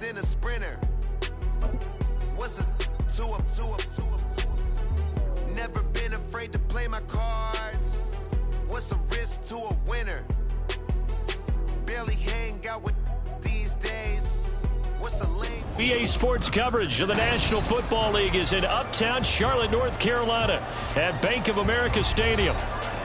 race in a sprinter. What's a 2 up, 2 up, 2 up, 2 up? Never been afraid to play my cards. What's a risk to a winner? Barely hang out with these days. What's a lane? EA Sports coverage of the National Football League is in uptown Charlotte, North Carolina at Bank of America Stadium.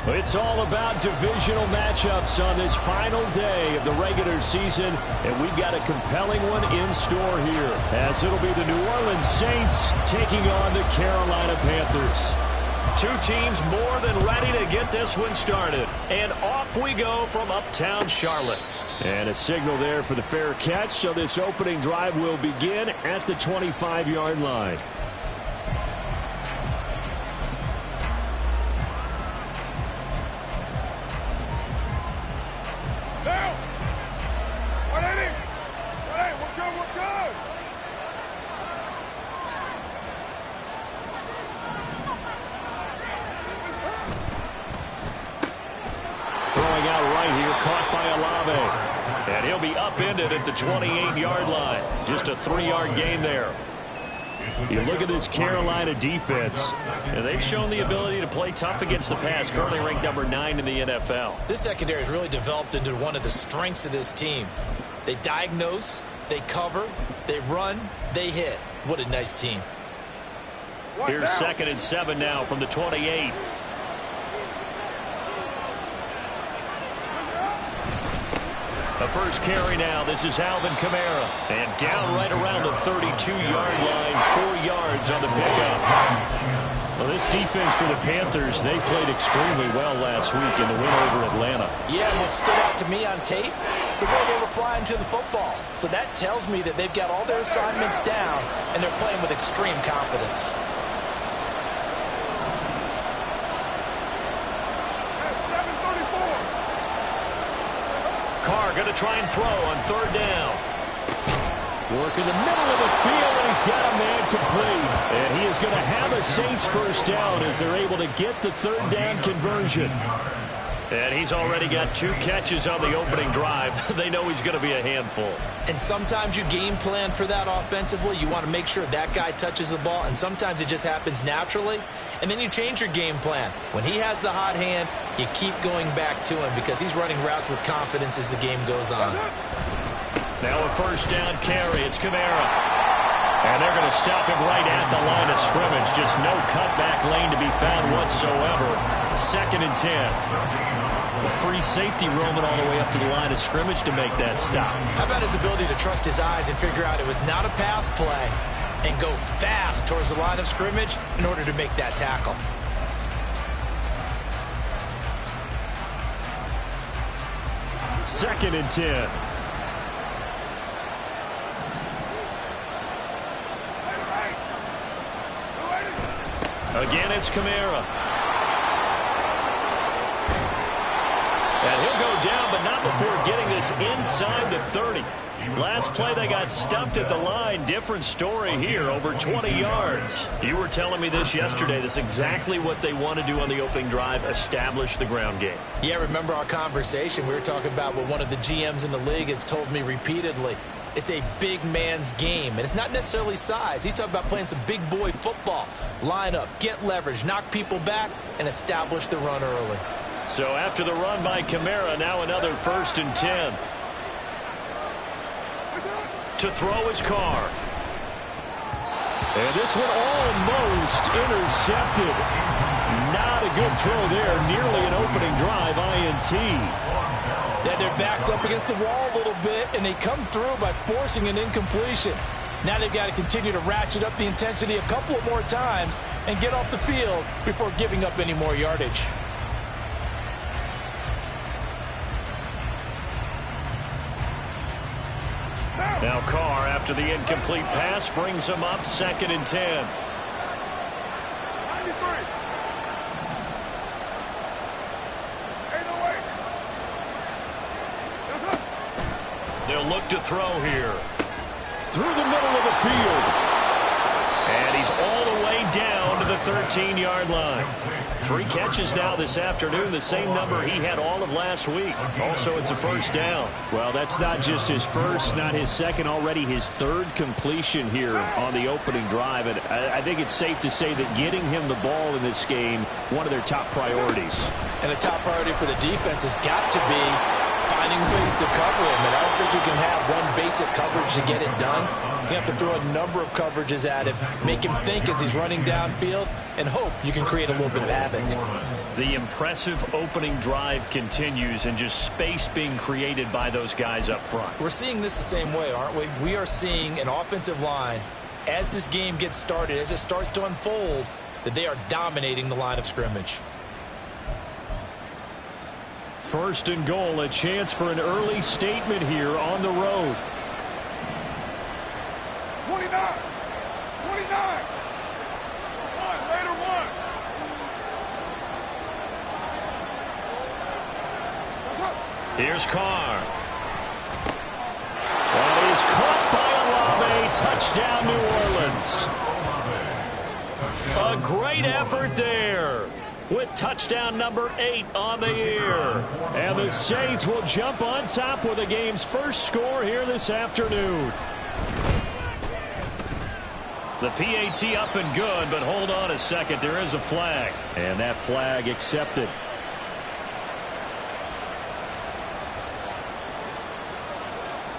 It's all about divisional matchups on this final day of the regular season, and we've got a compelling one in store here, as it'll be the New Orleans Saints taking on the Carolina Panthers. Two teams more than ready to get this one started, and off we go from uptown Charlotte. And a signal there for the fair catch, so this opening drive will begin at the 25-yard line. Throwing out right here, caught by Olave. And he'll be upended at the 28-yard line. Just a 3-yard gain there. You look at this Carolina defense, and they've shown the ability to play tough against the pass, currently ranked number 9 in the NFL. This secondary has really developed into one of the strengths of this team. They diagnose, they cover, they run, they hit. What a nice team. Here's 2nd and 7 now from the 28. The first carry now. This is Alvin Kamara. And down right around the 32-yard line, 4 yards on the pickup. Well, this defense for the Panthers, they played extremely well last week in the win over Atlanta. Yeah, and what stood out to me on tape, the way they were flying to the football. So that tells me that they've got all their assignments down, and they're playing with extreme confidence. Carr going to try and throw on 3rd down. Work in the middle of the field, and he's got a man complete. And he is going to have a Saints first down as they're able to get the 3rd down conversion. And he's already got 2 catches on the opening drive. They know he's going to be a handful. And sometimes you game plan for that offensively. You want to make sure that guy touches the ball, and sometimes it just happens naturally. And then you change your game plan. When he has the hot hand, you keep going back to him because he's running routes with confidence as the game goes on. Now a first down carry. It's Kamara. And they're going to stop him right at the line of scrimmage. Just no cutback lane to be found whatsoever. 2nd and 10. A free safety roaming all the way up to the line of scrimmage to make that stop. How about his ability to trust his eyes and figure out it was not a pass play and go fast towards the line of scrimmage in order to make that tackle. Second and 10. Again, it's Kamara. And he'll go down, but not before getting this inside the 30. Last play, they got stuffed at the line. Different story here, over 20 yards. You were telling me this yesterday. This is exactly what they want to do on the opening drive, establish the ground game. Yeah, remember our conversation? We were talking about what one of the GMs in the league has told me repeatedly. It's a big man's game, and it's not necessarily size. He's talking about playing some big boy football. Line up, get leverage, knock people back, and establish the run early. So after the run by Kamara, now another 1st and 10. To throw his Carr. And this one almost intercepted. Not a good throw there. Nearly an opening drive INT. Yeah, their back's up against the wall a little bit, and they come through by forcing an incompletion. Now they've got to continue to ratchet up the intensity a couple of more times and get off the field before giving up any more yardage. Now Carr, after the incomplete pass, brings him up 2nd and 10. They'll look to throw here. Through the middle of the field. And he's all the way down to the 13-yard line. 3 catches now this afternoon, the same number he had all of last week. Also, it's a first down. Well, that's not just his first, not his second, already his 3rd completion here on the opening drive. And I think it's safe to say that getting him the ball in this game, one of their top priorities. And the top priority for the defense has got to be finding ways to cover him. And I don't think you can have one basic coverage to get it done. You have to throw a number of coverages at him, make him think as he's running downfield, and hope you can create a little bit of havoc. The impressive opening drive continues, and just space being created by those guys up front. We're seeing this the same way, aren't we? We are seeing an offensive line, as this game gets started, as it starts to unfold, that they are dominating the line of scrimmage. First and goal, a chance for an early statement here on the road. 29. 29. One, later one. Here's Carr. That is caught by Olave. Touchdown, New Orleans. A great effort there, with touchdown number 8 on the year. And the Saints will jump on top with the game's first score here this afternoon. The PAT up and good, but hold on a second. There is a flag. And that flag accepted.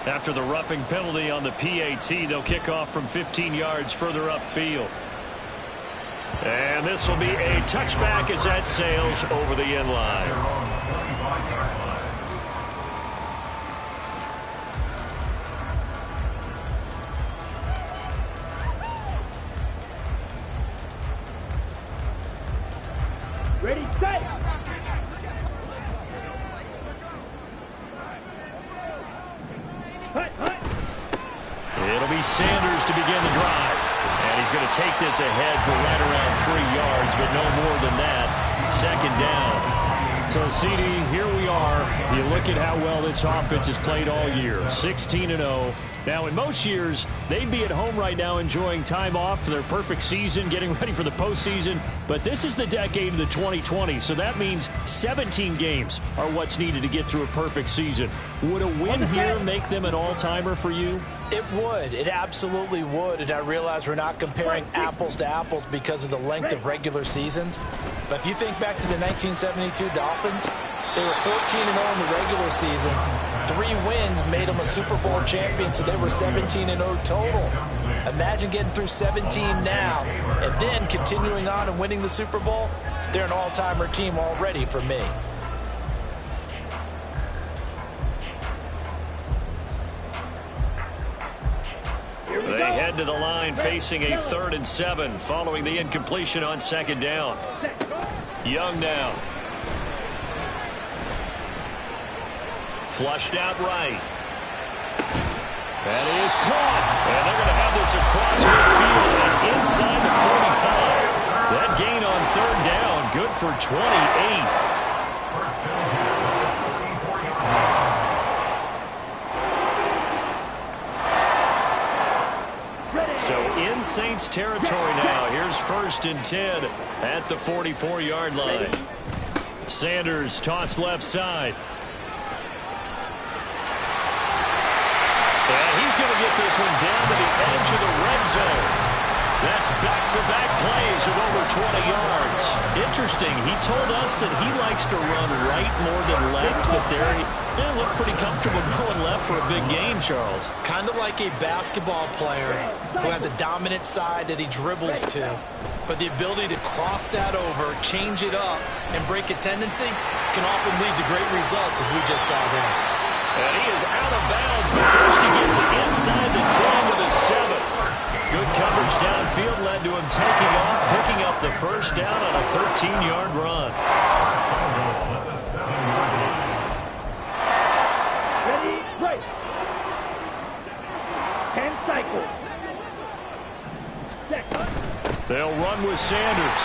After the roughing penalty on the PAT, they'll kick off from 15 yards further upfield. And this will be a touchback as that sails over the end line. Ready, set. It'll be Sanders to begin the drive. And he's going to take this ahead for right around 3 yards, but no more than that. 2nd down. So, CD, here we are. You look at how well this offense has played all year. 16-0. Now, in most years, they'd be at home right now enjoying time off for their perfect season, getting ready for the postseason. But this is the decade of the 2020s, so that means 17 games are what's needed to get through a perfect season. Would a win here make them an all-timer for you? It would. It absolutely would. And I realize we're not comparing apples to apples because of the length of regular seasons. But if you think back to the 1972 Dolphins, they were 14-0 in the regular season. 3 wins made them a Super Bowl champion, so they were 17-0 total. Imagine getting through 17 now and then continuing on and winning the Super Bowl. They're an all-timer team already for me. They head to the line facing a 3rd and 7 following the incompletion on 2nd down. Young now. Flushed out right. That is caught. And they're going to have this across midfield and inside the 45. That gain on 3rd down, good for 28. So in Saints territory now. Here's 1st and 10 at the 44-yard line. Sanders toss left side. And he's going to get this one down to the edge of the red zone. That's back-to-back plays of over 20 yards. Interesting. He told us that he likes to run right more than left, but there he looked pretty comfortable going left for a big gain, Charles. Kind of like a basketball player who has a dominant side that he dribbles to. But the ability to cross that over, change it up, and break a tendency can often lead to great results, as we just saw there. And he is out of bounds, but first he gets it inside the 10 to the 7. Good coverage downfield led to him taking off, picking up the first down on a 13-yard run. Ready, right. 10 cycles. They'll run with Sanders.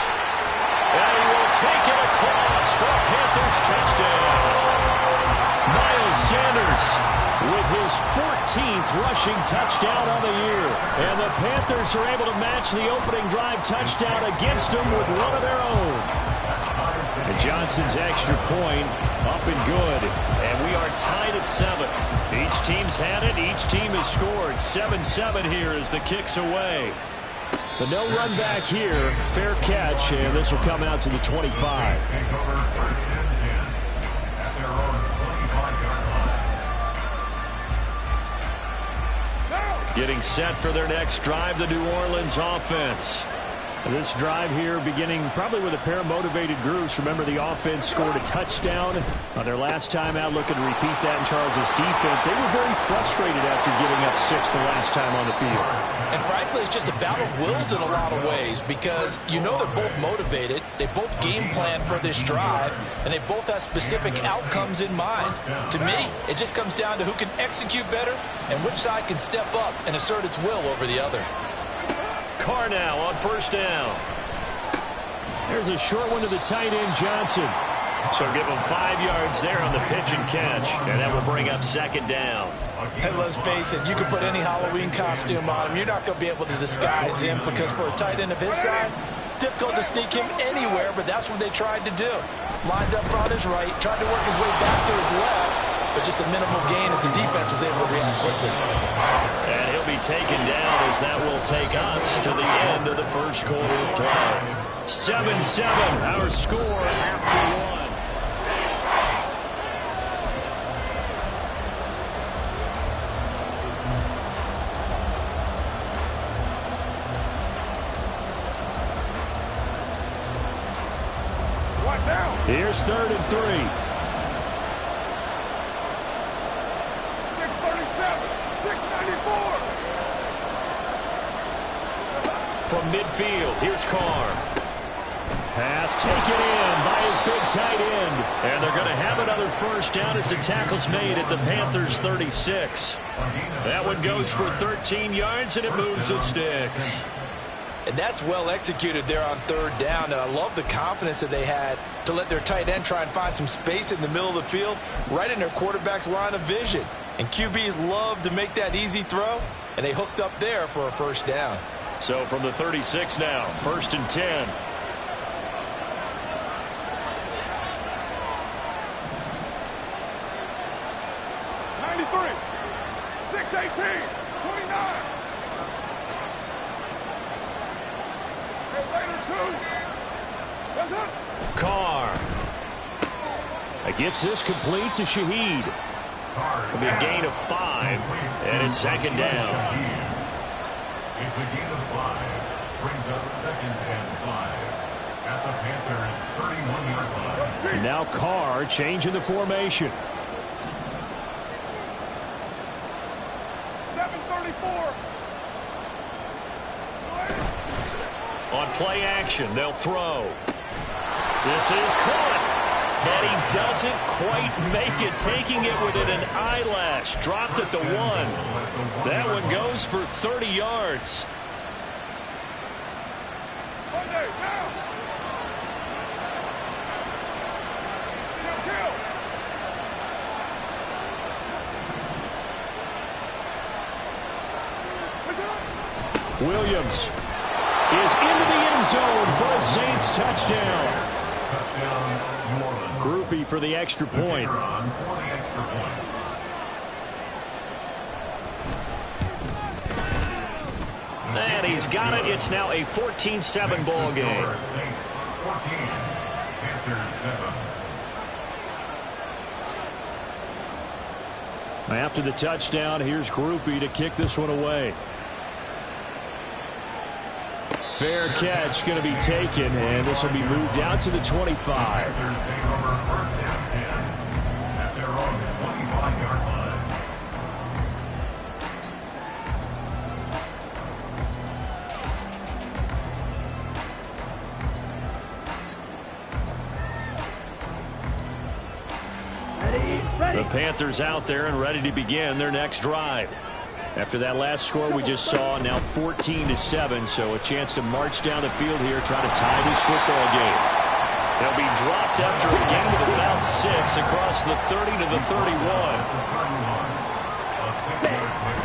And he will take it across for a Panthers touchdown. Miles Sanders with his 14th rushing touchdown on the year. And the Panthers are able to match the opening drive touchdown against them with one of their own. And Johnson's extra point up and good. And we are tied at 7. Each team's had it. Each team has scored. 7-7 here as the kick's away. But no run back here. Fair catch, and this will come out to the 25. Getting set for their next drive, the New Orleans offense. This drive here beginning probably with a pair of motivated groups. Remember, the offense scored a touchdown on their last time out, looking to repeat that in Charles' defense. They were very frustrated after giving up 6 the last time on the field. And frankly, it's just a battle of wills in a lot of ways because you know they're both motivated. They both game plan for this drive, and they both have specific outcomes in mind. To me, it just comes down to who can execute better and which side can step up and assert its will over the other. Carr now on first down. There's a short one to the tight end, Johnson. So give him 5 yards there on the pitch and catch, and that will bring up second down. Hey, let's face it, you can put any Halloween costume on him. You're not going to be able to disguise him because for a tight end of his size, difficult to sneak him anywhere, but that's what they tried to do. Lined up on his right, tried to work his way back to his left, but just a minimal gain as the defense was able to react quickly. And he'll be taken down as that will take us to the end of the first quarter of play. 7-7, our score after 1. Here's 3rd and 3. 6:37, 6:94. From midfield, here's Carr. Pass taken in by his big tight end. And they're going to have another first down as the tackle's made at the Panthers' 36. That one goes for 13 yards, and it moves the sticks. And that's well executed there on 3rd down. And I love the confidence that they had to let their tight end try and find some space in the middle of the field, right in their quarterback's line of vision. And QBs love to make that easy throw, and they hooked up there for a first down. So from the 36 now, 1st and 10. Carr gets this complete to Shaheed. It'll be a gain of 5, and it's 2nd down. It's a gain of 5. Brings up 2nd and 5 at the Panthers' 31-yard line. And now Carr changing the formation. 7:34. On play action, they'll throw. This is caught, and he doesn't quite make it, taking it within an eyelash. Dropped at the 1. That one goes for 30 yards. Williams is into the end zone for a Saints touchdown. Groupie for the extra point. And he's got it. It's now a 14-7 ball game. After the touchdown, here's Groupie to kick this one away. Fair catch going to be taken, and this will be moved out to the 25. The Panthers out there and ready to begin their next drive. After that last score we just saw, now 14-7, so a chance to march down the field here, try to tie this football game. They'll be dropped after a gain of about 6 across the 30 to the 31.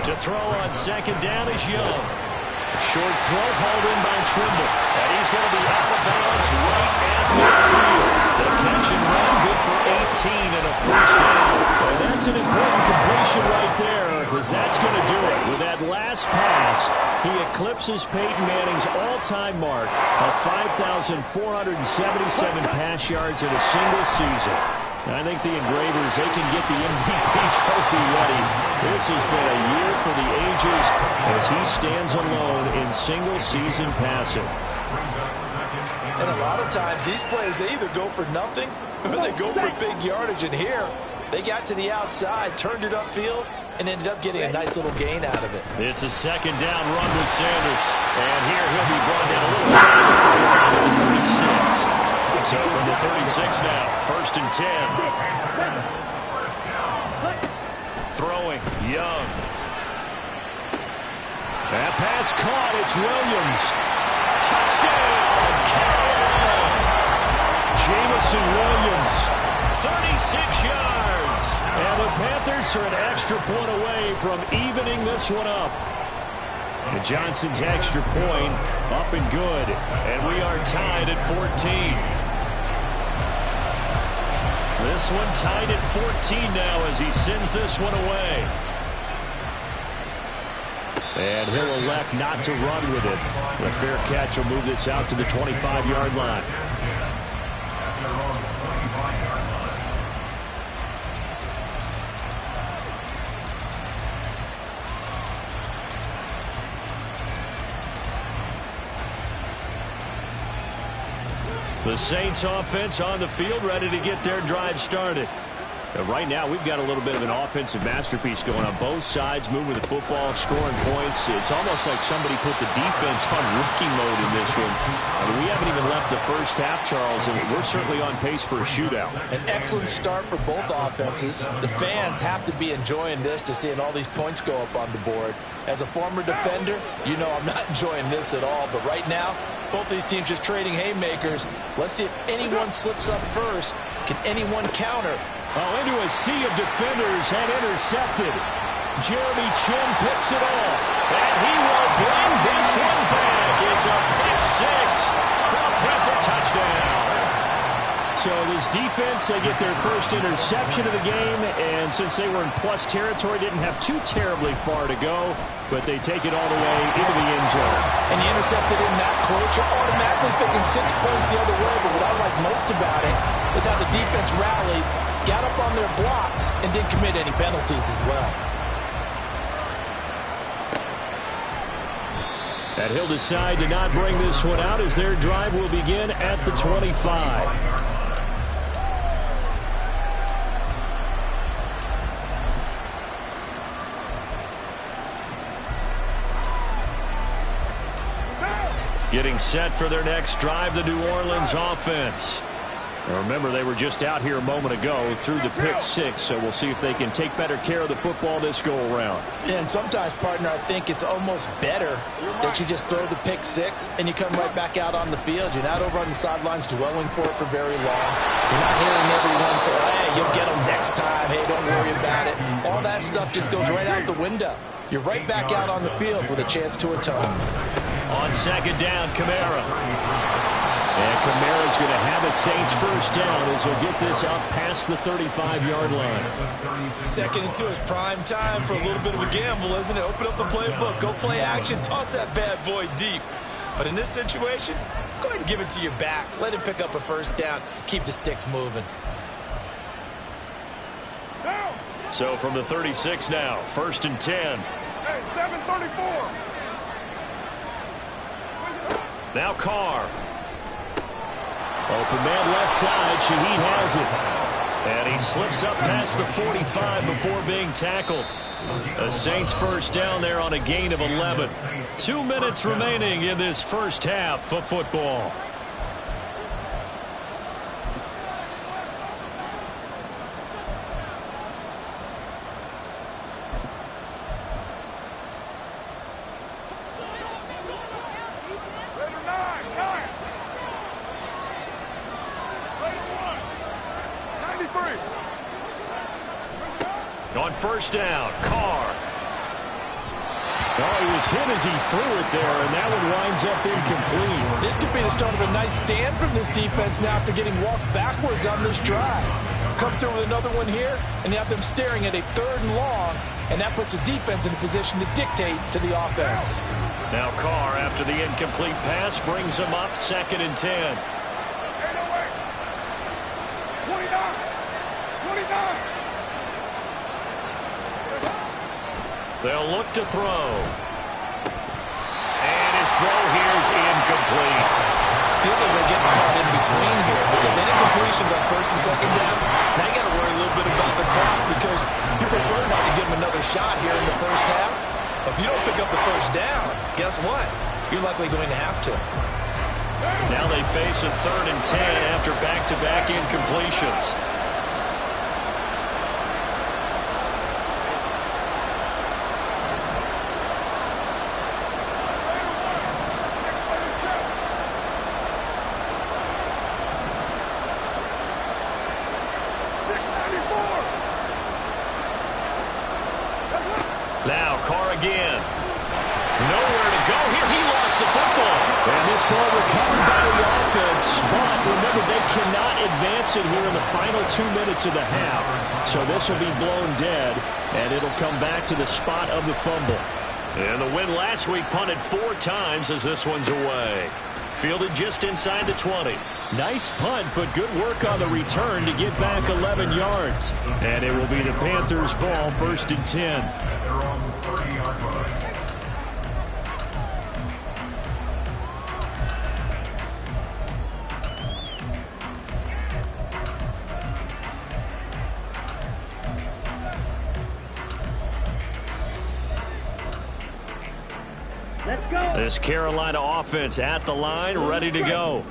To throw on second down is Young. Short throw hauled in by Trimble. And he's going to be out of bounds right at midfield. The catch and run good for 18 and a first down. And that's an important completion right there, because that's going to do it. With that last pass, he eclipses Peyton Manning's all-time mark of 5,477 pass yards in a single season. I think the Engravers, they can get the MVP trophy ready. This has been a year for the ages as he stands alone in single-season passing. And a lot of times these plays, they either go for nothing or they go for big yardage. And here, they got to the outside, turned it upfield, and ended up getting a nice little gain out of it. It's a second down run with Sanders. And here he'll be brought down a little short of the 36. So from the 36 now, first and 10. Throwing, Young. That pass caught, it's Williams. Touchdown, KML. Jamison Williams, 36 yards. And the Panthers are an extra point away from evening this one up. And Johnson's extra point up and good. And we are tied at 14. This one tied at 14 now as he sends this one away. And he'll elect not to run with it. The fair catch will move this out to the 25-yard line. The Saints offense on the field, ready to get their drive started. Right now, we've got a little bit of an offensive masterpiece going on both sides, moving the football, scoring points. It's almost like somebody put the defense on rookie mode in this one. I mean, we haven't even left the first half, Charles, and we're certainly on pace for a shootout. An excellent start for both offenses. The fans have to be enjoying this to seeing all these points go up on the board. As a former defender, you know I'm not enjoying this at all. But right now, both these teams just trading haymakers. Let's see if anyone slips up first. Can anyone counter? Oh, into a sea of defenders and intercepted. Jeremy Chin picks it off. And he will bring this one back. It's a pick six for a Panther touchdown. So this defense, they get their first interception of the game. And since they were in plus territory, didn't have too terribly far to go. But they take it all the way into the end zone. And you intercepted in that close, you're automatically thinking 6 points the other way. But what I like most about it is how the defense rallied, got up on their blocks, and didn't commit any penalties as well. And he'll decide to not bring this one out as their drive will begin at the 25. Getting set for their next drive, the New Orleans offense. Now remember, they were just out here a moment ago through the pick six, so we'll see if they can take better care of the football this go-around. Yeah, and sometimes, partner, I think it's almost better that you just throw the pick six and you come right back out on the field. You're not over on the sidelines dwelling for it for very long. You're not hearing everyone say, hey, you'll get them next time. Hey, don't worry about it. All that stuff just goes right out the window. You're right back out on the field with a chance to atone. On second down, Kamara. And Kamara's going to have a Saints first down as he'll get this out past the 35-yard line. Second and two is prime time for a little bit of a gamble, isn't it? Open up the playbook, go play action, toss that bad boy deep. But in this situation, go ahead and give it to your back. Let him pick up a first down. Keep the sticks moving. So from the 36 now, first and 10. Hey, 7:34. Now Carr. Open man left side. Shaheed has it. And he slips up past the 45 before being tackled. The Saints first down there on a gain of 11. 2 minutes remaining in this first half of football. On first down, Carr. Oh, he was hit as he threw it there, and that one winds up incomplete. This could be the start of a nice stand from this defense now after getting walked backwards on this drive. Come through with another one here, and you have them staring at a 3rd and long, and that puts the defense in a position to dictate to the offense. Now Carr, after the incomplete pass, brings them up 2nd and 10. 29. They'll look to throw. And his throw here is incomplete. Feels like they're getting caught in between here because any completions on 1st and 2nd down, now you got to worry a little bit about the clock because you prefer not to give them another shot here in the 1st half. If you don't pick up the 1st down, guess what? You're likely going to have to. Now they face a 3rd and 10 after back-to-back incompletions. Now Carr again. Nowhere to go here. He lost the football. And this ball recovered by the offense. But remember, they cannot advance it here in the final 2 minutes of the half. So this will be blown dead, and it'll come back to the spot of the fumble. And the win last week punted 4 times as this one's away. Fielded just inside the 20. Nice punt, but good work on the return to get back 11 yards. And it will be the Panthers' ball, 1st and 10. They're on the 30-yard line. This Carolina offense at the line, ready to go.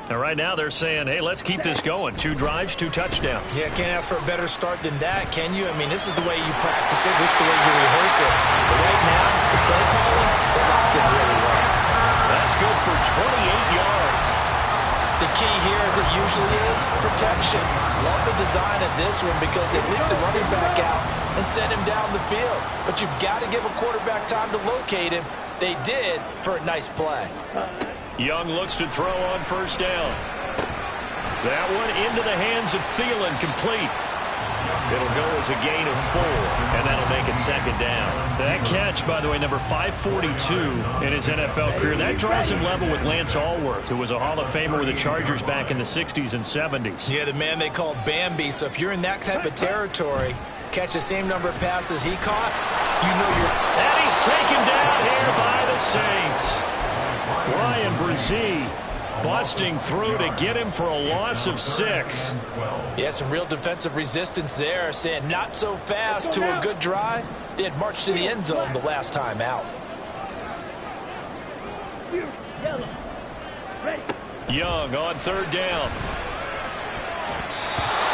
And right now they're saying, hey, let's keep this going. 2 drives, 2 touchdowns. Yeah, can't ask for a better start than that, can you? I mean, this is the way you practice it. This is the way you rehearse it. But right now, the play calling, they're locked in really well. That's good for 28 yards. The key here, as it usually is, protection. Love the design of this one because they leave the running back out and send him down the field. But you've got to give a quarterback time to locate him. They did for a nice play. Young looks to throw on 1st down. That one into the hands of Thielen, complete. It'll go as a gain of 4, and that'll make it 2nd down. That catch, by the way, number 542 in his NFL career, that draws him level with Lance Allworth, who was a Hall of Famer with the Chargers back in the 60s and 70s. Yeah, the man they called Bambi. So if you're in that type of territory, catch the same number of passes he caught, you know you're... And he's taken down here by the Saints. Brian Brzee busting through to get him for a loss of 6. Yeah, some real defensive resistance there, saying not so fast to a good drive. They had marched to the end zone the last time out. Young on 3rd down.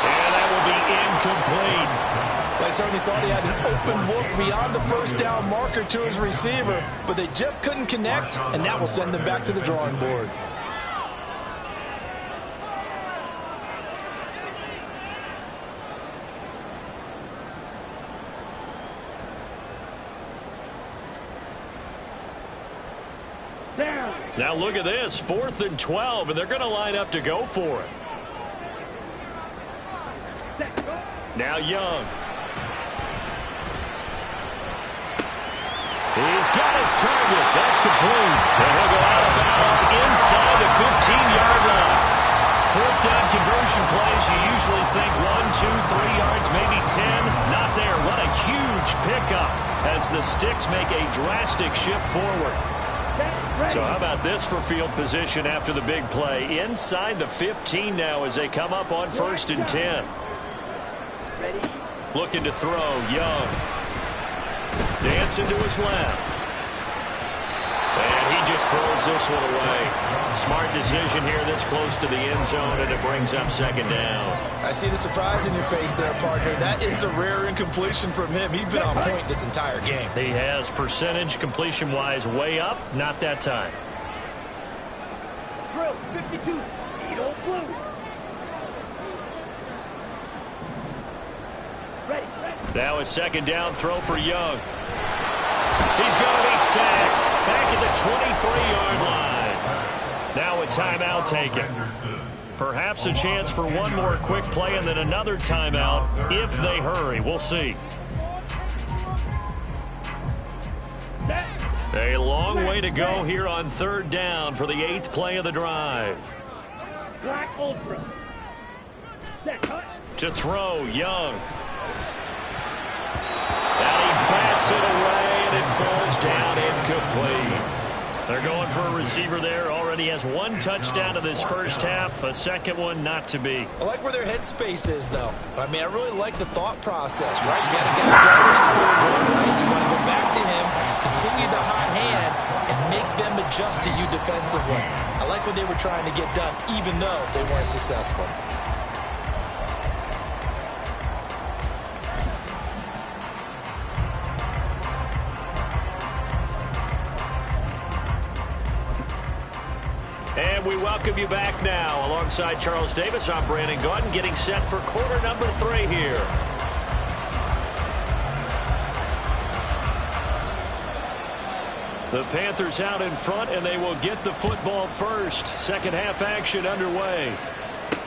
And that will be incomplete. I certainly thought he had an open look beyond the 1st down marker to his receiver, but they just couldn't connect, and that will send them back to the drawing board. Now look at this, 4th and 12, and they're going to line up to go for it. Now Young. He's got his target. That's complete. And he'll go out of bounds inside the 15-yard line. 4th down conversion plays, you usually think 1, 2, 3 yards, maybe 10. Not there. What a huge pickup as the Sticks make a drastic shift forward. So how about this for field position after the big play? Inside the 15 now as they come up on 1st and 10. Looking to throw, Young. Dancing to his left. And he just throws this one away. Smart decision here this close to the end zone, and it brings up 2nd down. I see the surprise in your face there, partner. That is a rare incompletion from him. He's been on point this entire game. He has percentage completion-wise way up. Not that time. Drill 52. Eagle blue. Now a 2nd down throw for Young. He's going to be sacked. Back at the 23-yard line. Now a timeout taken. Perhaps a chance for one more quick play and then another timeout if they hurry. We'll see. A long way to go here on third down for the 8th play of the drive. Black Ultra. To throw, Young. And he bats it away, and it falls down incomplete. They're going for a receiver there. Already has one touchdown in this first half. A second one not to be. I like where their headspace is, though. I mean, I really like the thought process, right? You got a guy who's already scored one, right? You want to go back to him, continue the hot hand, and make them adjust to you defensively. I like what they were trying to get done, even though they weren't successful. And we welcome you back now. Alongside Charles Davis, I'm Brandon Gaudin, getting set for quarter number 3 here. The Panthers out in front, and they will get the football first. Second half action underway.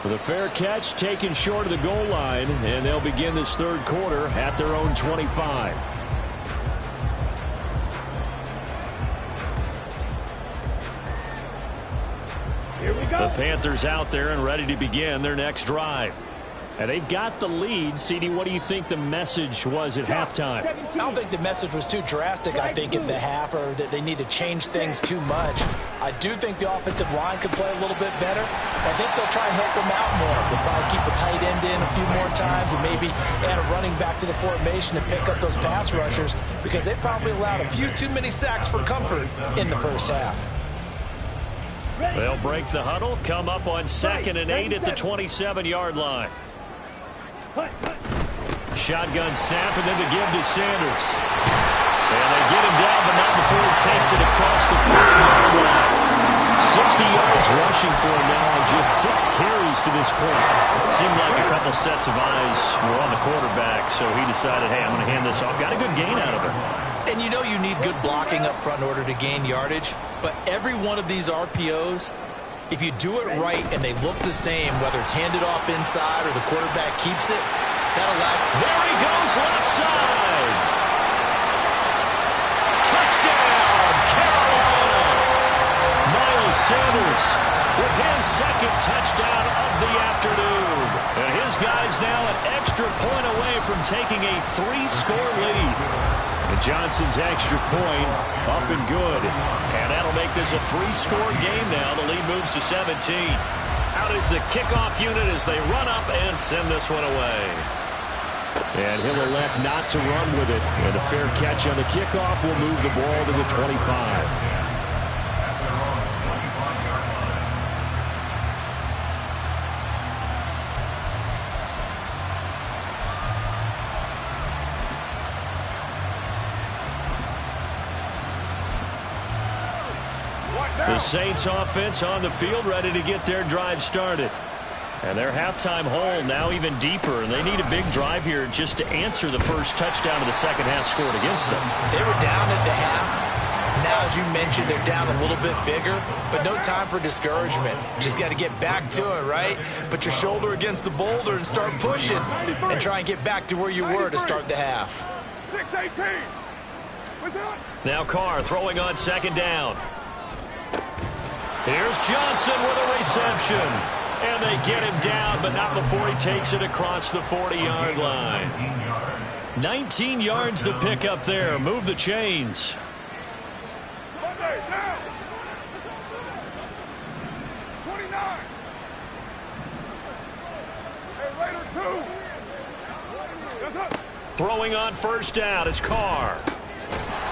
With a fair catch taken short of the goal line, and they'll begin this third quarter at their own 25. The Panthers out there and ready to begin their next drive. And they've got the lead. CD, what do you think the message was at halftime? I don't think the message was too drastic, I think, in the half, or that they need to change things too much. I do think the offensive line could play a little bit better. I think they'll try and help them out more. They'll probably keep a tight end in a few more times and maybe add a running back to the formation to pick up those pass rushers, because they probably allowed a few too many sacks for comfort in the first half. They'll break the huddle, come up on 2nd and 8 at the 27-yard line. Shotgun snap, and then the give to Sanders. And they get him down, but not before he takes it across the 40-yard line. 60 yards rushing for him now on just 6 carries to this point. Seemed like a couple sets of eyes were on the quarterback, so he decided, hey, I'm going to hand this off. Got a good gain out of it. And you know you need good blocking up front in order to gain yardage, but every one of these RPOs, if you do it right and they look the same, whether it's handed off inside or the quarterback keeps it, that allows... There he goes, left side. Touchdown, Carolina. Miles Sanders with his second touchdown of the afternoon. And his guy's now an extra point away from taking a 3-score lead. And Johnson's extra point up and good. And that'll make this a 3-score game now. The lead moves to 17. Out is the kickoff unit as they run up and send this one away. And he'll elect not to run with it. And a fair catch on the kickoff will move the ball to the 25. The Saints offense on the field ready to get their drive started. And their halftime hole now even deeper, and they need a big drive here just to answer the first touchdown of the second half scored against them. They were down at the half. Now, as you mentioned, they're down a little bit bigger, but no time for discouragement. Just got to get back to it, right? Put your shoulder against the boulder and start pushing and try and get back to where you were to start the half. 6-18. Now Carr throwing on second down. Here's Johnson with a reception. And they get him down, but not before he takes it across the 40-yard line. 19 yards to pick up there. Move the chains. Monday, down. 29. Hey, Raider 2. Yes, up. Throwing on first down is Carr.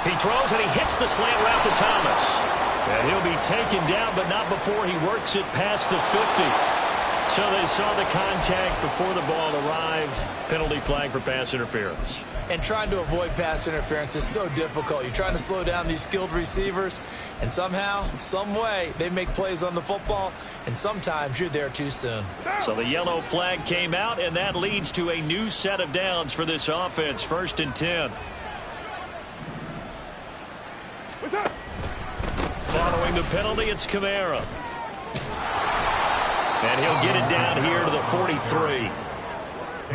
He throws and he hits the slant route to Thomas. And he'll be taken down, but not before he works it past the 50. So they saw the contact before the ball arrived. Penalty flag for pass interference. And trying to avoid pass interference is so difficult. You're trying to slow down these skilled receivers, and somehow, some way, they make plays on the football, and sometimes you're there too soon. So the yellow flag came out, and that leads to a new set of downs for this offense. 1st and 10. What's up? Following the penalty, it's Kamara. And he'll get it down here to the 43.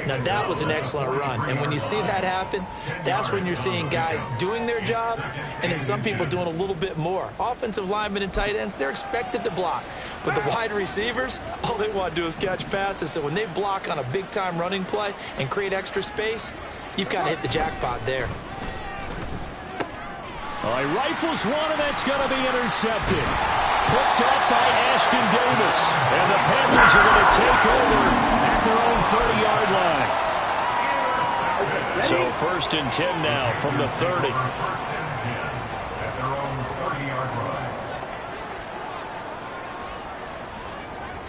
Now, that was an excellent run. And when you see that happen, that's when you're seeing guys doing their job and then some people doing a little bit more. Offensive linemen and tight ends, they're expected to block. But the wide receivers, all they want to do is catch passes. So when they block on a big-time running play and create extra space, you've kind of hit the jackpot there. All right, rifles one, and that's going to be intercepted. Picked up by Ashton Davis. And the Panthers are going to take over at their own 30-yard line. So 1st and 10 now from the 30. 1st and 10 at their own 30-yard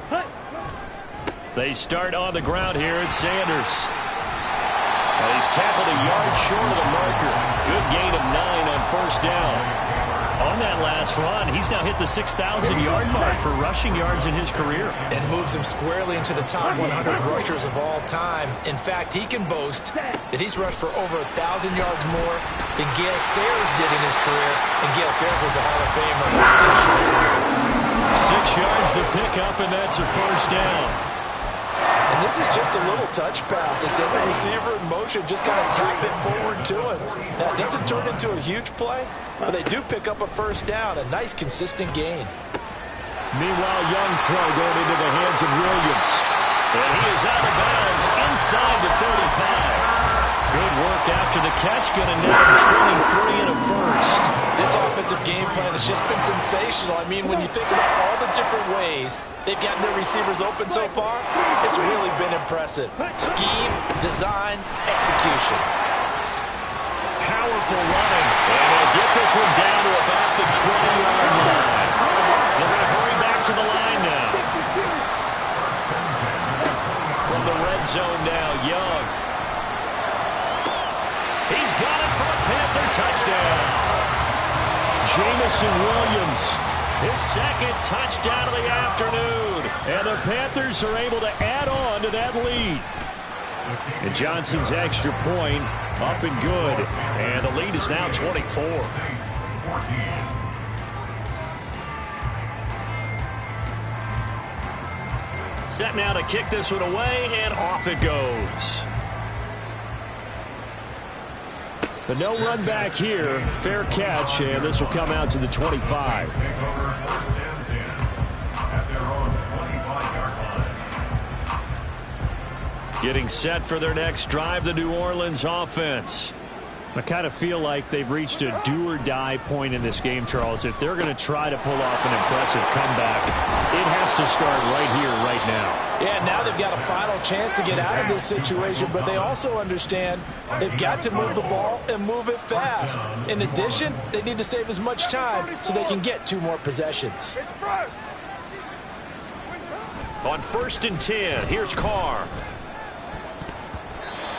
line. They start on the ground here at Sanders. And he's tackled a yard short of the marker. Good gain of 9 on 1st down. On that last run, he's now hit the 6,000-yard mark for rushing yards in his career. And moves him squarely into the top 100 rushers of all time. In fact, he can boast that he's rushed for over 1,000 yards more than Gale Sayers did in his career. And Gale Sayers was a Hall of Famer in his short career. 6 yards the pickup, and that's a 1st down. And this is just a little touch pass. They send the receiver in motion, just kind of tap it forward to him. Now, it doesn't turn into a huge play, but they do pick up a 1st down, a nice, consistent gain. Meanwhile, Young's throw going into the hands of Williams. And he is out of bounds inside the 35. Good work after the catch, going to net him 23 and a 1st. This offensive game plan has just been sensational. I mean, when you think about all the different ways they've gotten their receivers open so far, it's really been impressive. Scheme, design, execution. Powerful running. And they'll get this one down to about the 20-yard line. They're going to hurry back to the line now. From the red zone now, Young. He's got it for a Panther touchdown. Jamison Williams, his 2nd touchdown of the afternoon. And the Panthers are able to add on to that lead. And Johnson's extra point up and good. And the lead is now 24. Set now to kick this one away, and off it goes. But no run back here. Fair catch, and this will come out to the 25. Getting set for their next drive, the New Orleans offense. I kind of feel like they've reached a do-or-die point in this game, Charles. If they're going to try to pull off an impressive comeback, it has to start right here, right now. Yeah, now they've got a final chance to get out of this situation, but they also understand they've got to move the ball and move it fast. In addition, they need to save as much time so they can get 2 more possessions. On 1st and 10, here's Carr.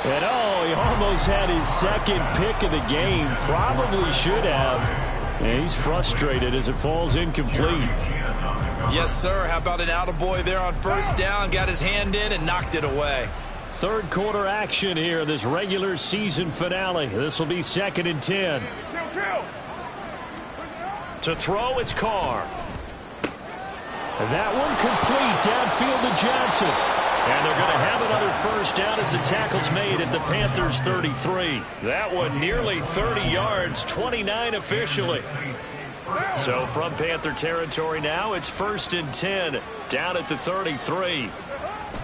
And he almost had his 2nd pick of the game. Probably should have. And he's frustrated as it falls incomplete. Yes, sir. How about an attaboy there on 1st down? Got his hand in and knocked it away. 3rd quarter action here, this regular season finale. This will be 2nd and 10. To throw, it's Carr. And that one complete downfield to Johnson. And they're going to have another 1st down as the tackle's made at the Panthers' 33. That one nearly 30 yards, 29 officially. So from Panther territory now, it's 1st and 10 down at the 33.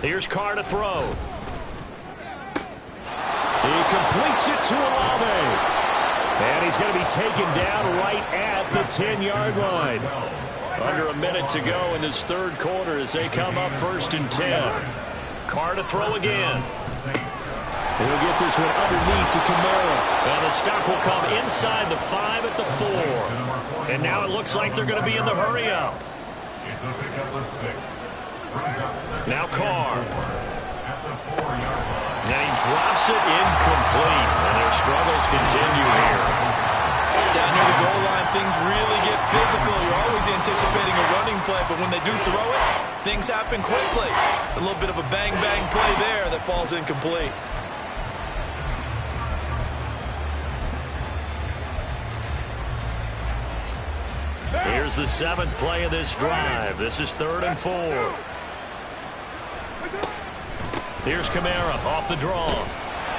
Here's Carr to throw. He completes it to Olave. And he's going to be taken down right at the 10-yard line. Under a minute to go in this 3rd quarter as they come up 1st and 10. Carr to throw again. He'll get this one underneath to Kamara. And the stop will come inside the 5 at the 4. And now it looks like they're going to be in the hurry-up. Now Carr. And he drops it incomplete. And their struggles continue here. Down near the goal line, things really get physical. You're always anticipating a running play, but when they do throw it, things happen quickly. A little bit of a bang-bang play there that falls incomplete. Here's the 7th play of this drive. This is 3rd and 4. Here's Kamara off the draw.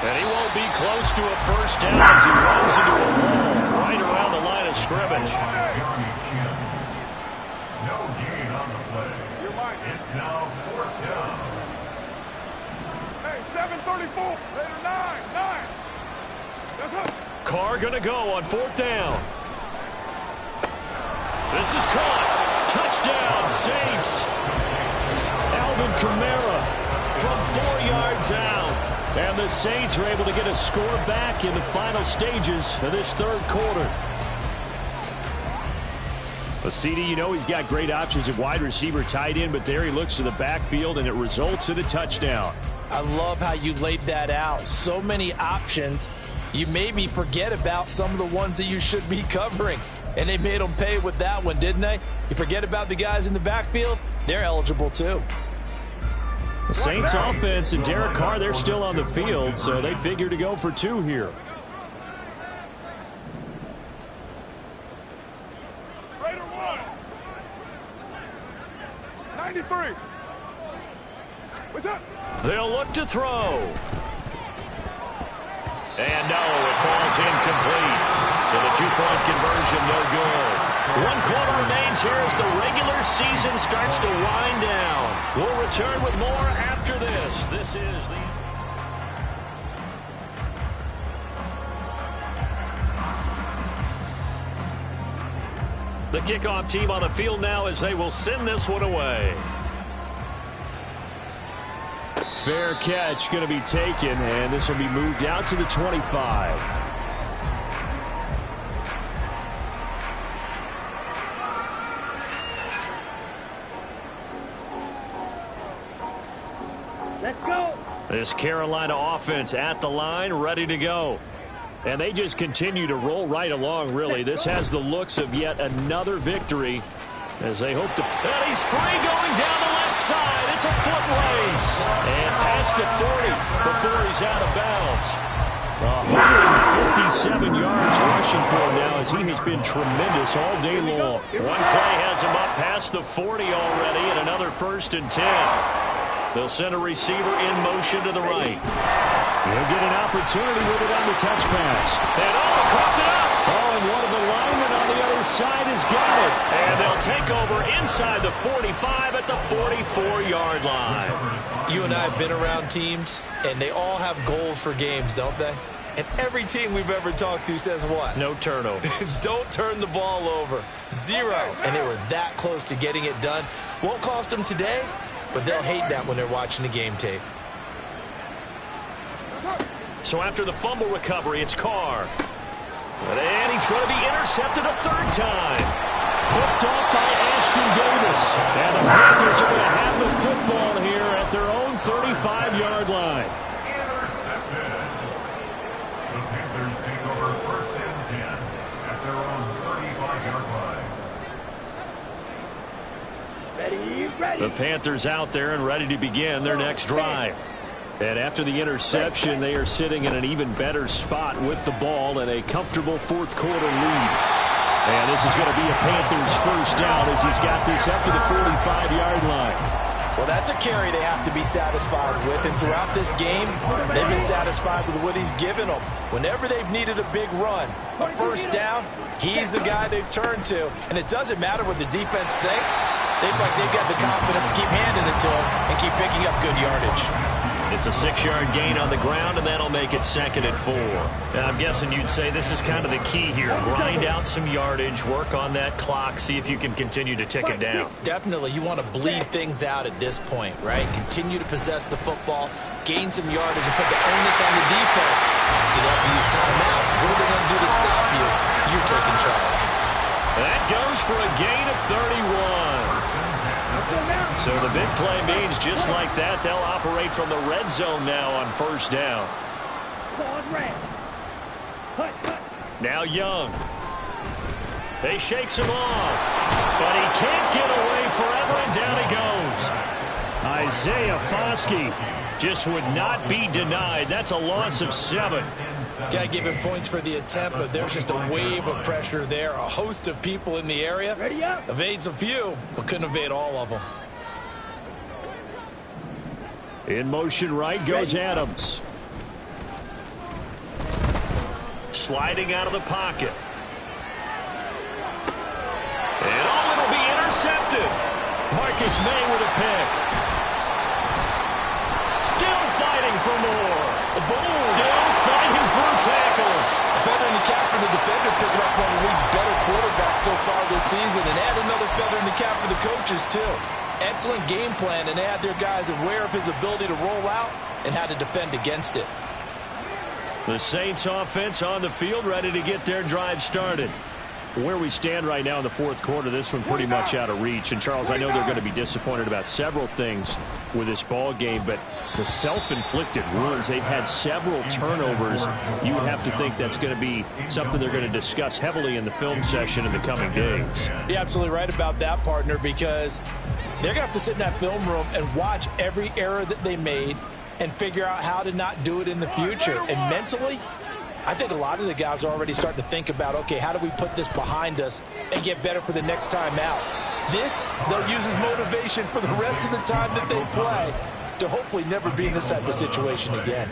And he won't be close to a first down as he runs into a wall right around the line of scrimmage. No gain on the play. It's now 4th down. Hey, 7:34. Later, 9. That's up. Carr going to go on 4th down. This is caught. Touchdown, Saints. Alvin Kamara from 4 yards out. And the Saints are able to get a score back in the final stages of this 3rd quarter. But CD, you know he's got great options at wide receiver, tight end, but there he looks to the backfield, and it results in a touchdown. I love how you laid that out. So many options. You made me forget about some of the ones that you should be covering. And they made them pay with that one, didn't they? You forget about the guys in the backfield, they're eligible too. The Saints offense and Derek Carr, they're still on the field, so they figure to go for 2 here. Raider 1. 93. What's up? They'll look to throw. And no, it falls incomplete. So the 2-point conversion, no good. 1 quarter remains here as the regular season starts to wind down. We'll return with more after this. This is the kickoff team on the field now as they will send this one away. Fair catch going to be taken, and this will be moved out to the 25. Let's go. This Carolina offense at the line, ready to go. And they just continue to roll right along, really. This has the looks of yet another victory as they hope to... And he's free going down the left side. It's a foot race. And past the 40 before he's out of bounds. 157 yards rushing for him now as he has been tremendous all day long. One play has him up past the 40 already and another 1st and 10. They'll send a receiver in motion to the right. He'll get an opportunity with it on the touch pass. And caught it up. And one of the linemen on the other side has got it. And they'll take over inside the 45 at the 44-yard line. You and I have been around teams, and they all have goals for games, don't they? And every team we've ever talked to says what? No turnovers. Don't turn the ball over. 0. And they were that close to getting it done. Won't cost them today, but they'll hate that when they're watching the game tape. So after the fumble recovery, it's Carr. And he's going to be intercepted a 3rd time. Picked off by Ashton Davis. And the Panthers are going to have the football here at their own 35-yard line. Intercepted. The Panthers take over 1st and 10 at their own 35-yard line. Ready. The Panthers out there and ready to begin their next drive. And after the interception, they are sitting in an even better spot with the ball and a comfortable 4th quarter lead. And this is going to be a Panthers 1st down as he's got this up to the 45-yard line. Well, that's a carry they have to be satisfied with. And throughout this game, they've been satisfied with what he's given them. Whenever they've needed a big run, a 1st down, he's the guy they've turned to. And it doesn't matter what the defense thinks. They've got the confidence to keep handing it to him and keep picking up good yardage. It's a 6-yard gain on the ground, and that'll make it 2nd and 4. And I'm guessing you'd say this is kind of the key here. Grind out some yardage, work on that clock, see if you can continue to tick it down. Definitely, you want to bleed things out at this point, right? Continue to possess the football, gain some yardage, and put the onus on the defense. Do they have to use timeouts? What are they going to do to stop you? You're taking charge. That goes for a gain of 31. So the big play means just like that, they'll operate from the red zone now on 1st down. Now Young. He shakes him off, but he can't get away forever, and down he goes. Isaiah Foskey just would not be denied. That's a loss of 7. Got to give him points for the attempt, but there's just a wave of pressure there. A host of people in the area. Evades a few, but couldn't evade all of them. In motion right goes Adams. Sliding out of the pocket. And it'll be intercepted. Marcus May with a pick. Still fighting for more. Still fighting for tackles. A feather in the cap for the defender, picking up one of the league's better quarterbacks so far this season, and add another feather in the cap for the coaches, too. Excellent game plan, and they had their guys aware of his ability to roll out and how to defend against it. The Saints offense on the field, ready to get their drive started. Where we stand right now in the fourth quarter, this one's pretty much out of reach. And, Charles, I know they're going to be disappointed about several things with this ball game, but the self-inflicted wounds, they've had several turnovers. You would have to think that's going to be something they're going to discuss heavily in the film session in the coming days. You're absolutely right about that, partner, because they're going to have to sit in that film room and watch every error that they made and figure out how to not do it in the future. And mentally, I think a lot of the guys are already starting to think about, okay, how do we put this behind us and get better for the next time out? This, they'll use as motivation for the rest of the time that they play to hopefully never be in this type of situation again.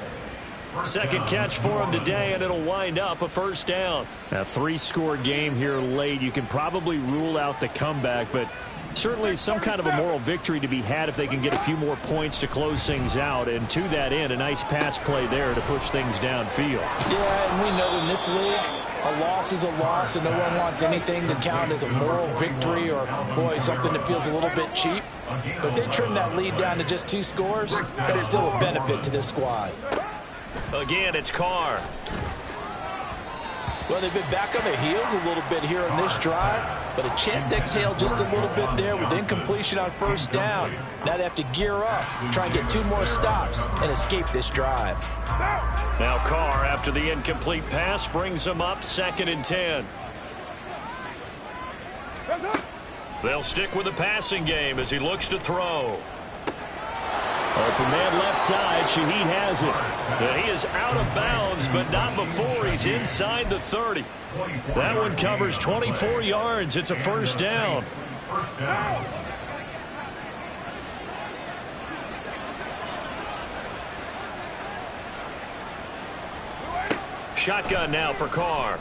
Second catch for him today, and it'll wind up a first down. A three-score game here late. You can probably rule out the comeback, but certainly some kind of a moral victory to be had if they can get a few more points to close things out. And to that end, a nice pass play there to push things downfield. Yeah, and we know in this league, a loss is a loss, and no one wants anything to count as a moral victory or, boy, something that feels a little bit cheap. But they trim that lead down to just 2 scores. That's still a benefit to this squad. Again, it's Carr. Well, they've been back on their heels a little bit here on this drive, but a chance to exhale just a little bit there with incompletion on first down. Now they have to gear up, try and get 2 more stops, and escape this drive. Now Carr, after the incomplete pass, brings them up 2nd and 10. They'll stick with the passing game as he looks to throw. Open man left side. Shaheed has it. And he is out of bounds, but not before he's inside the 30. That one covers 24 yards. It's a first down. Shotgun now for Carr.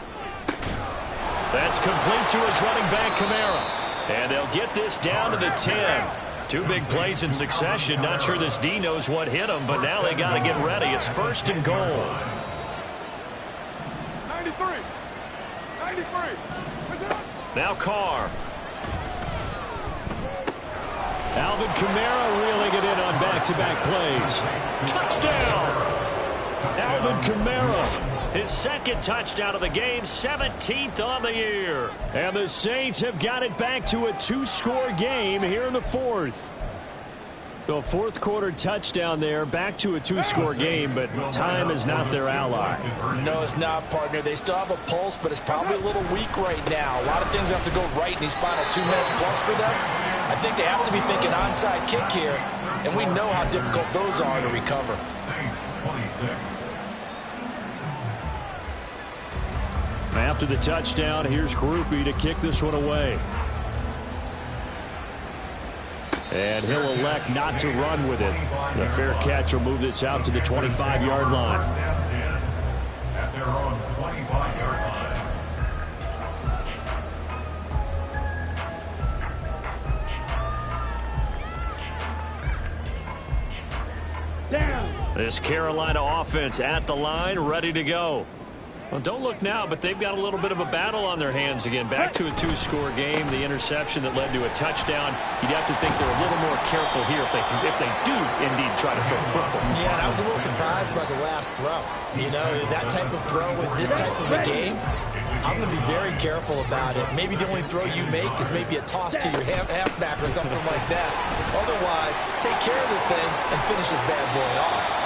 That's complete to his running back, Kamara. And they'll get this down to the 10. 2 big plays in succession. Not sure this D knows what hit him, but now they got to get ready. It's 1st and goal. 93. Now Carr. Alvin Kamara reeling it in on back-to-back plays. Touchdown! Alvin Kamara. His 2nd touchdown of the game, 17th on the year. And the Saints have got it back to a 2-score game here in the 4th. The fourth quarter touchdown there, back to a 2-score game, but time is not their ally. No, it's not, partner. They still have a pulse, but it's probably a little weak right now. A lot of things have to go right in these final 2 minutes plus for them. I think they have to be thinking onside kick here, and we know how difficult those are to recover. Saints 26. After the touchdown, here's Groupie to kick this one away. And he'll elect not to run with it. The fair catch will move this out to the 25-yard line. At their own 25-yard line. Down. This Carolina offense at the line, ready to go. Well, don't look now, but they've got a little bit of a battle on their hands again. Back to a 2-score game. The interception that led to a touchdown. You'd have to think they're a little more careful here if they do indeed try to throw the football. Yeah, and I was a little surprised by the last throw. You know, that type of throw with this type of a game, I'm going to be very careful about it. Maybe the only throw you make is maybe a toss to your halfback or something like that. Otherwise, take care of the thing and finish this bad boy off.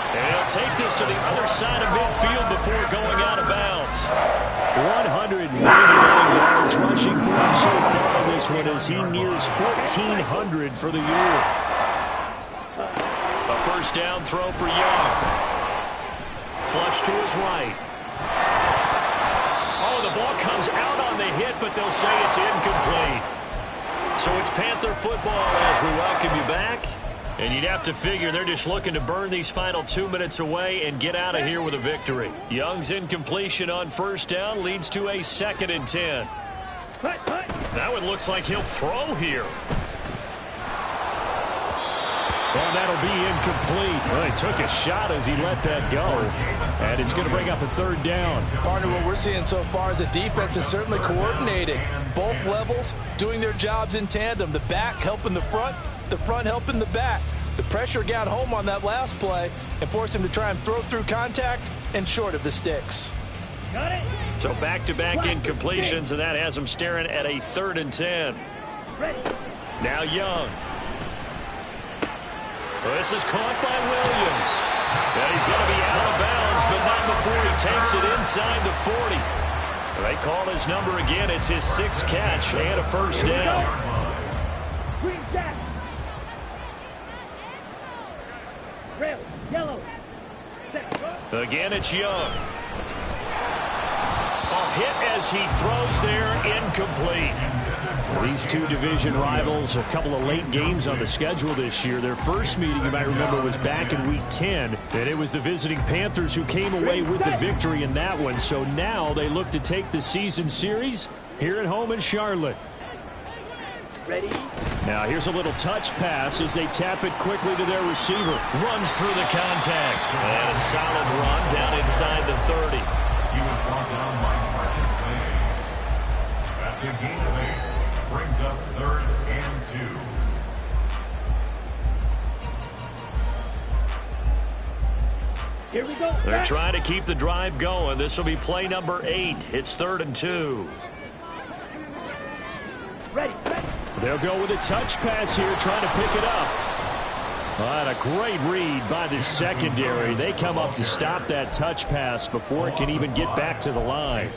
And he'll take this to the other side of midfield before going out of bounds. 189 yards rushing for him so far in this one as he nears 1,400 for the year. A first down throw for Young. Flush to his right. but they'll say it's incomplete. So it's Panther football as we welcome you back. And you'd have to figure they're just looking to burn these final 2 minutes away and get out of here with a victory. Young's incompletion on first down leads to a 2nd and 10. That one looks like he'll throw here. Well, that'll be incomplete. Well, he took a shot as he let that go. And it's going to bring up a 3rd down. Partner, what we're seeing so far is the defense is certainly coordinated. Both levels doing their jobs in tandem. The back helping the front helping the back. The pressure got home on that last play and forced him to try and throw through contact and short of the sticks. Got it. So back-to-back incompletions, and that has him staring at a 3rd and 10. Now Young. Well, this is caught by Williams. And he's going to be out of bounds, but not before he takes it inside the 40. They call his number again. It's his 6th catch and a 1st down. Red, yellow. Again, it's Young. A hit as he throws there, incomplete. These two division rivals, a couple of late games on the schedule this year. Their first meeting, you might remember, was back in Week 10, and it was the visiting Panthers who came away with the victory in that one. So now they look to take the season series here at home in Charlotte. Ready? Now here's a little touch pass as they tap it quickly to their receiver. Runs through the contact. And a solid run down inside the 30. He was brought down by Marcus May. That's a gain of 8. Brings up 3rd and 2. Here we go. They're trying to keep the drive going. This will be play number 8. It's 3rd and 2. Ready. They'll go with a touch pass here, trying to pick it up. And a great read by the secondary. They come up to stop that touch pass before it can even get back to the line.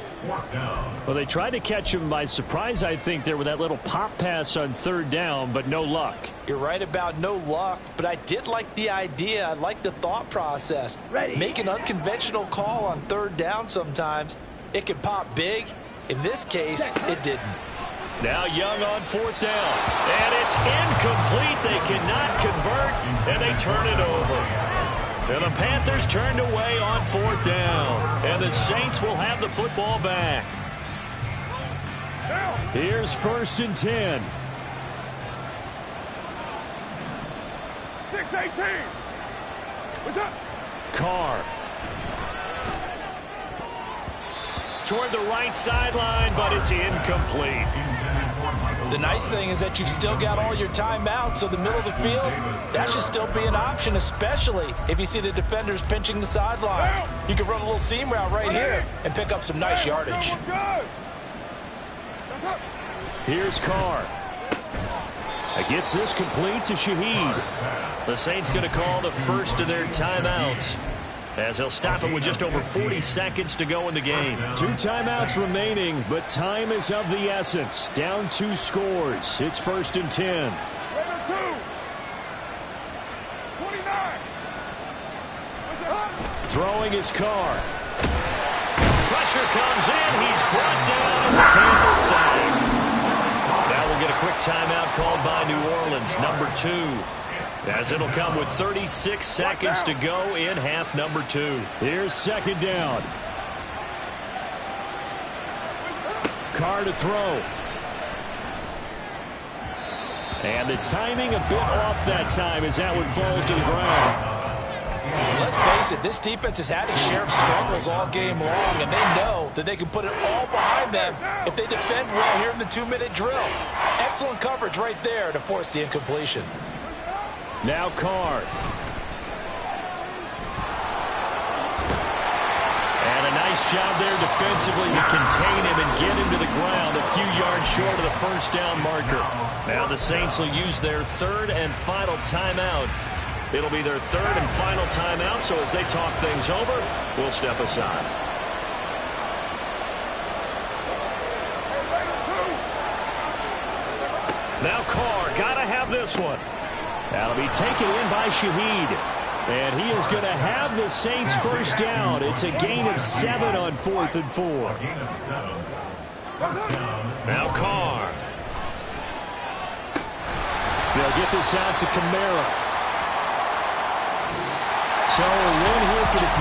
Well, they tried to catch him by surprise, I think, there with that little pop pass on 3rd down, but no luck. You're right about no luck, but I did like the idea. I like the thought process. Ready. Make an unconventional call on 3rd down sometimes. It can pop big. In this case, it didn't. Now Young on 4th down. And it's incomplete. They cannot convert, and they turn it over. And the Panthers turned away on 4th down. And the Saints will have the football back. Here's 1st and 10. 6-18. What's up? Carr. Toward the right sideline, but it's incomplete. The nice thing is that you've still got all your timeouts, so the middle of the field, that should still be an option, especially if you see the defenders pinching the sideline. You can run a little seam route right here and pick up some nice yardage. Here's Carr. Gets this complete to Shaheed. The Saints going to call the first of their timeouts, as they'll stop it with just over 40 seconds to go in the game. 2 timeouts remaining, but time is of the essence. Down 2 scores. It's 1st and 10. Raider 2. 29. Throwing his Carr. Pressure comes in. He's brought down. It's a Panther sack. Now we'll get a quick timeout called by New Orleans, number 2. As it'll come with 36 seconds to go in half number 2. Here's 2nd down. Carr to throw. And the timing a bit off that time as that one falls to the ground. Let's face it, this defense has had its share of struggles all game long, and they know that they can put it all behind them if they defend well here in the 2-minute drill. Excellent coverage right there to force the incompletion. Now Carr. And a nice job there defensively to contain him and get him to the ground a few yards short of the 1st down marker. Now the Saints will use their 3rd and final timeout. It'll be their 3rd and final timeout, so as they talk things over, we'll step aside. Now Carr, gotta have this one. That'll be taken in by Shaheed. And he is going to have the Saints 1st down. It's a gain of 7 on 4th and 4. A gain of 7. Now Carr. They'll get this out to Kamara. So a win here for the Panthers.